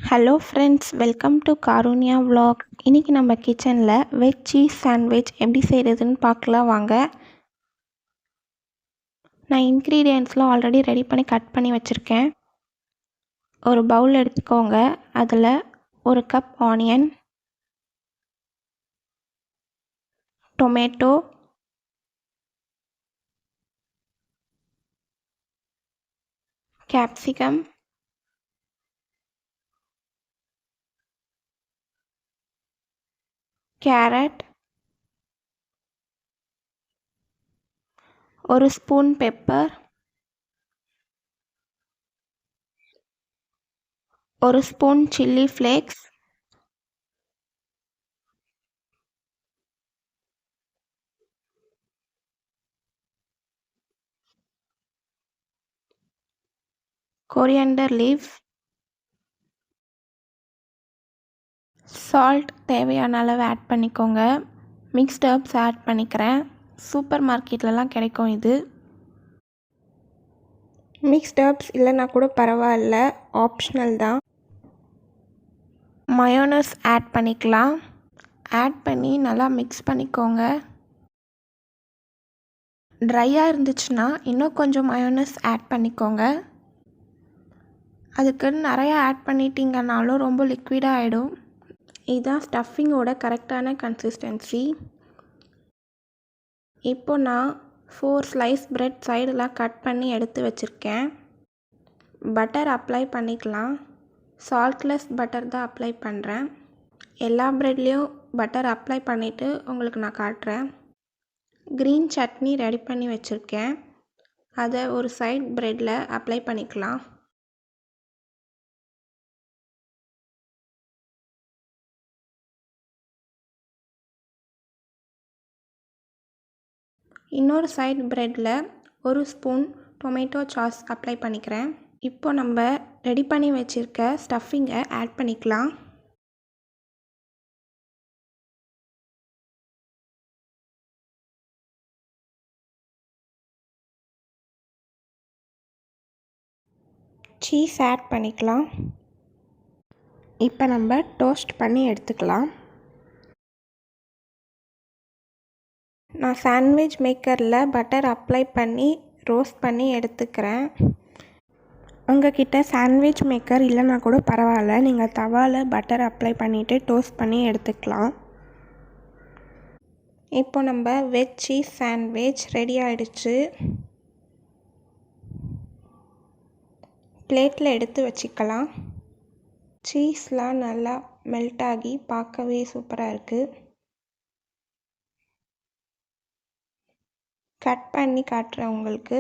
Hello friends, welcome to Karunya vlog. இன்றைக்கி நம்ம கிச்சனில் வெஜ் சீஸ் சாண்ட்விச் எப்படி செய்கிறதுன்னு பார்க்கலாம் வாங்க. நான் இன்க்ரீடியன்ட்ஸ்லாம் ஆல்ரெடி ரெடி பண்ணி கட் பண்ணி வச்சுருக்கேன். ஒரு பவுல் எடுத்துக்கோங்க. அதில் 1 cup onion, tomato, capsicum, carrot, 1 spoon pepper, 1 spoon chilli flakes, coriander leaves, salt தேவையான அளவு ஆட் பண்ணிக்கோங்க. மிக்ஸ்ட் ஹர்ப்ஸ் ஆட் பண்ணிக்கிறேன். சூப்பர் மார்க்கெட்லலாம் கிடைக்கும் இது. மிக்ஸ்ட் ஹர்ப்ஸ் இல்லைனா கூட பரவாயில்ல, ஆப்ஷனல் தான். மயோனஸ் ஆட் பண்ணிக்கலாம். ஆட் பண்ணி நல்லா மிக்ஸ் பண்ணிக்கோங்க. ட்ரையாக இருந்துச்சுன்னா இன்னும் கொஞ்சம் மயோனஸ் ஆட் பண்ணிக்கோங்க. அதுக்கு நிறையா ஆட் பண்ணிட்டீங்கன்னாலும் ரொம்ப லிக்விடாக ஆகிடும். இதுதான் ஸ்டஃபிங்கோட கரெக்டான கன்சிஸ்டன்சி. இப்போ நான் 4 ஸ்லைஸ் பிரெட் சைடெலாம் கட் பண்ணி எடுத்து வச்சுருக்கேன். பட்டர் அப்ளை பண்ணிக்கலாம். சால்ட்லெஸ் பட்டர் தான் அப்ளை பண்ணுறேன். எல்லா ப்ரெட்லேயும் பட்டர் அப்ளை பண்ணிவிட்டு உங்களுக்கு நான் காட்டுறேன். க்ரீன் சட்னி ரெடி பண்ணி வச்சுருக்கேன். அதை ஒரு சைட் ப்ரெட்டில் அப்ளை பண்ணிக்கலாம். இன்னொரு சைட் ப்ரெட்டில் 1 ஸ்பூன் டொமேட்டோ சாஸ் அப்ளை பண்ணிக்கிறேன். இப்போ நம்ம ரெடி பண்ணி வச்சுருக்க ஸ்டஃபிங்கை ஆட் பண்ணிக்கலாம். சீஸ் ஆட் பண்ணிக்கலாம். இப்போ நம்ம டோஸ்ட் பண்ணி எடுத்துக்கலாம். நான் சாண்ட்விச் மேக்கரில் பட்டர் அப்ளை பண்ணி ரோஸ்ட் பண்ணி எடுத்துக்கிறேன். உங்கள்கிட்ட சாண்ட்விச் மேக்கர் இல்லைனா கூட பரவாயில்ல, நீங்கள் தவாவில் பட்டர் அப்ளை பண்ணிவிட்டு டோஸ்ட் பண்ணி எடுத்துக்கலாம். இப்போ நம்ம வெஜ் சீஸ் சாண்ட்விச் ரெடி ஆகிடுச்சு. பிளேட்டில் எடுத்து வச்சுக்கலாம். சீஸ்லாம் நல்லா மெல்ட் ஆகி பார்க்கவே சூப்பராக இருக்குது. கட் பண்ணி காட்டுறேன் உங்களுக்கு.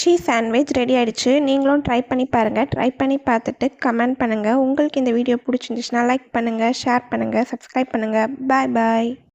சீஸ் சாண்ட்விச் ரெடி ஆகிடுச்சு. நீங்களும் ட்ரை பண்ணி பாருங்கள். ட்ரை பண்ணி பார்த்துட்டு கமெண்ட் பண்ணுங்கள். உங்களுக்கு இந்த வீடியோ பிடிச்சிருந்துச்சுன்னா லைக் பண்ணுங்கள், ஷேர் பண்ணுங்கள், சப்ஸ்கிரைப் பண்ணுங்கள். பாய் பாய்.